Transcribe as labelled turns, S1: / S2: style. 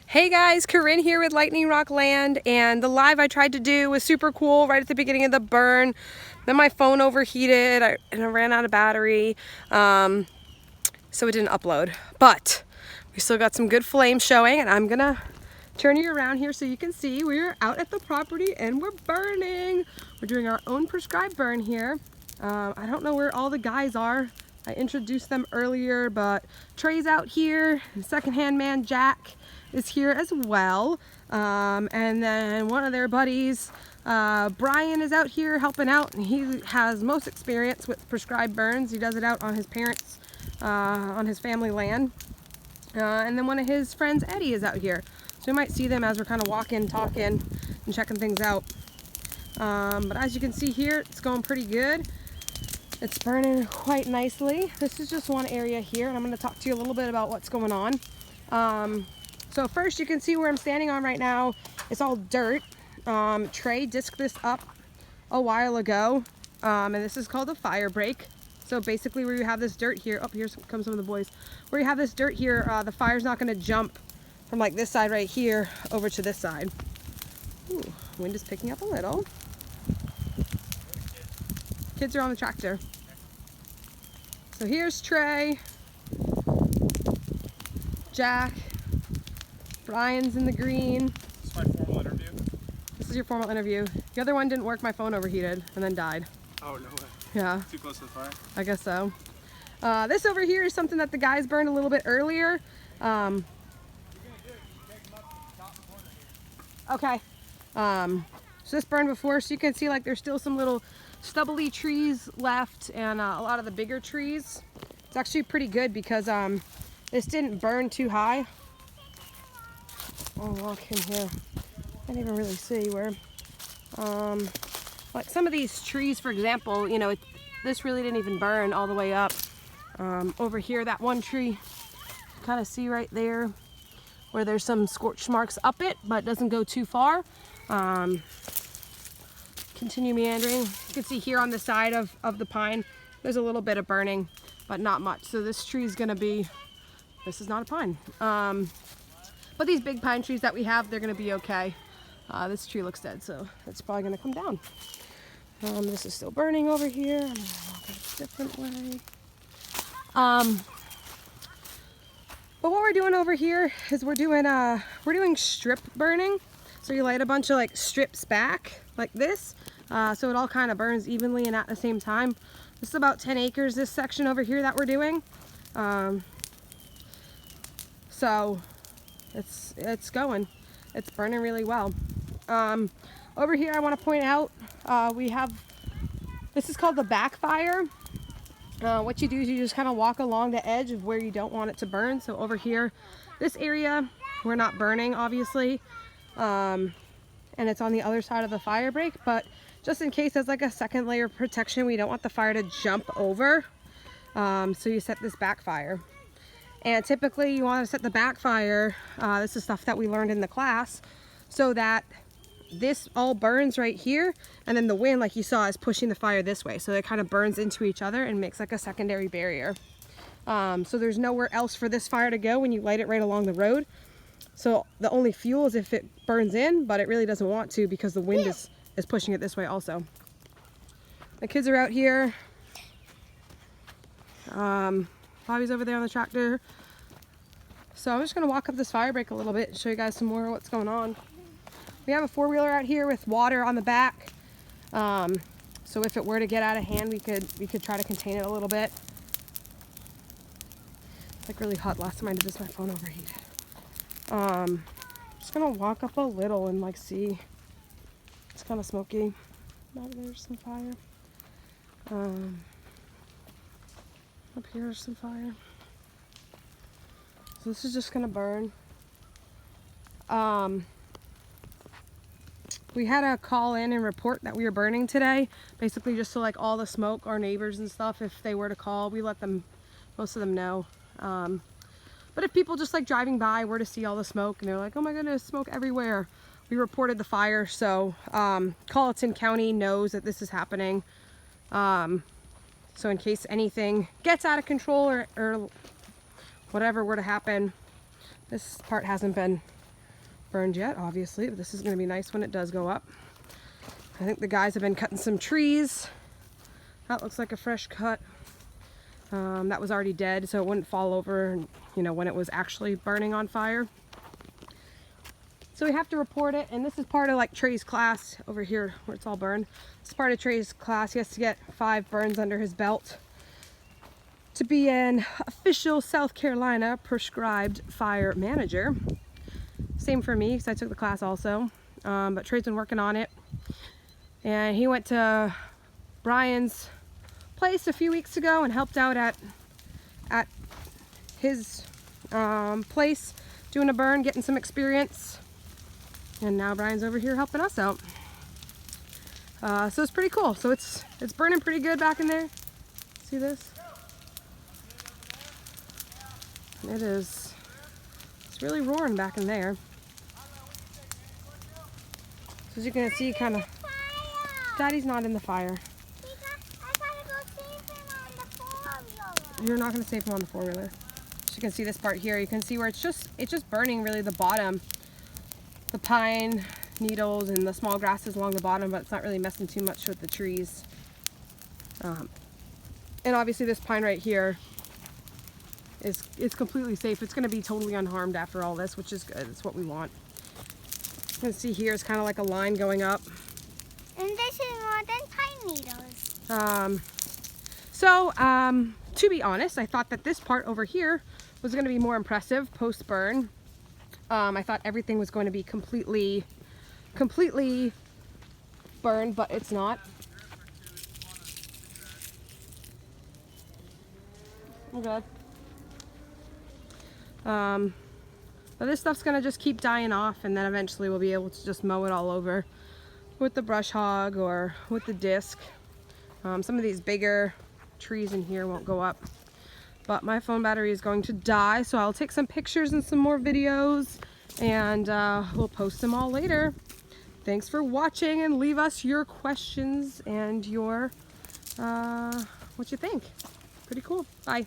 S1: Hey guys, Corrine here with Lightning Rock Land, and the live I tried to do was super cool right at the beginning of the burn. Then my phone overheated and I ran out of battery, so it didn't upload. But we still got some good flames showing, and I'm gonna turn you around here so you can see we're out at the property and we're burning. We're doing our own prescribed burn here. I don't know where all the guys are. I introduced them earlier, but Trey's out here, and secondhand man Jack is here as well, and then one of their buddies, Brian, is out here helping out, and he has most experience with prescribed burns. He does it out on his parents, on his family land, and then one of his friends, Eddie, is out here, so you might see them as we're kind of walking, talking, and checking things out. But as you can see here, it's going pretty good. It's burning quite nicely. This is just one area here, and I'm going to talk to you a little bit about what's going on. So first, you can see where I'm standing on right now. It's all dirt. Trey disked this up a while ago, and this is called a fire break. So basically where you have this dirt here, here comes some of the boys. Where you have this dirt here, the fire's not gonna jump from like this side right here over to this side. Ooh, wind is picking up a little. Kids are on the tractor. So here's Trey, Jack, Brian's in the green.
S2: This is my formal interview.
S1: This is your formal interview. The other one didn't work, my phone overheated and then died.
S2: Oh, no way.
S1: Yeah.
S2: Too close to the fire?
S1: I guess so. This over here is something that the guys burned a little bit earlier. Okay. So this burned before, so you can see like there's still some little stubbly trees left, and a lot of the bigger trees. It's actually pretty good because this didn't burn too high. I'll walk in here. Can't even really see where. Like some of these trees, for example, you know, this really didn't even burn all the way up. Over here, that one tree, kind of see right there where there's some scorch marks up it, but doesn't go too far. Continue meandering. You can see here on the side of the pine, there's a little bit of burning, but not much. So this tree is gonna be, this is not a pine. But these big pine trees that we have, they're gonna be okay. This tree looks dead, so it's probably gonna come down. This is still burning over here. I'm gonna walk a different way. But what we're doing over here is we're doing strip burning. So you light a bunch of like strips back like this, so it all kind of burns evenly and at the same time. This is about 10 acres, this section over here that we're doing. So it's going. It's burning really well. Over here I want to point out we have, this is called the backfire. What you do is you just kind of walk along the edge of where you don't want it to burn. So over here, this area, we're not burning obviously, and it's on the other side of the fire break, but just in case as like a second layer of protection, we don't want the fire to jump over, so you set this backfire. And typically you want to set the backfire, this is stuff that we learned in the class, so that this all burns right here, and then the wind, like you saw, is pushing the fire this way, so it kind of burns into each other and makes like a secondary barrier. So there's nowhere else for this fire to go when you light it right along the road. So the only fuel is if it burns in, but it really doesn't want to because the wind is pushing it this way also. The kids are out here. Bobby's over there on the tractor. So I'm just gonna walk up this fire break a little bit and show you guys some more of what's going on. We have a four-wheeler out here with water on the back. So if it were to get out of hand, we could try to contain it a little bit. It's like really hot. Last time I did this, my phone overheated. Just gonna walk up a little and like see. It's kind of smoky. Now there's some fire. Up here's some fire. So this is just gonna burn. We had a call in and report that we were burning today, basically just so like all the smoke, our neighbors and stuff, if they were to call, we let them, most of them know. But if people just like driving by were to see all the smoke and they're like, oh my goodness, smoke everywhere, we reported the fire. So Colleton County knows that this is happening. So in case anything gets out of control or whatever were to happen, this part hasn't been burned yet, obviously, but this is going to be nice when it does go up. I think the guys have been cutting some trees. That looks like a fresh cut. That was already dead, so it wouldn't fall over, you know, when it was actually burning on fire. So we have to report it, and this is part of like Trey's class over here where it's all burned. This is part of Trey's class. He has to get 5 burns under his belt to be an official South Carolina prescribed fire manager. Same for me, because I took the class also. But Trey's been working on it. And he went to Brian's place a few weeks ago and helped out at his place doing a burn, getting some experience. And now Brian's over here helping us out. So it's pretty cool. So it's burning pretty good back in there. See this? It is. It's really roaring back in there. So as you can see, kind of. Daddy's not in the fire.
S3: I gotta go save him on the 4-wheeler.
S1: You're not going to save him on the 4-wheeler. So you can see this part here. You can see where it's just burning really the bottom. The pine needles and the small grasses along the bottom, but it's not really messing too much with the trees. And obviously this pine right here is completely safe. It's going to be totally unharmed after all this, which is good. It's what we want. You can see here is kind of like a line going up.
S3: And this is more than pine needles.
S1: To be honest, I thought that this part over here was going to be more impressive post-burn. I thought everything was going to be completely burned, but it's not. I'm good. But this stuff's gonna just keep dying off, and then eventually we'll be able to just mow it all over with the brush hog or with the disc. Some of these bigger trees in here won't go up, but my phone battery is going to die, so I'll take some pictures and some more videos, and we'll post them all later. Thanks for watching, and leave us your questions and your what you think. Pretty cool. Bye.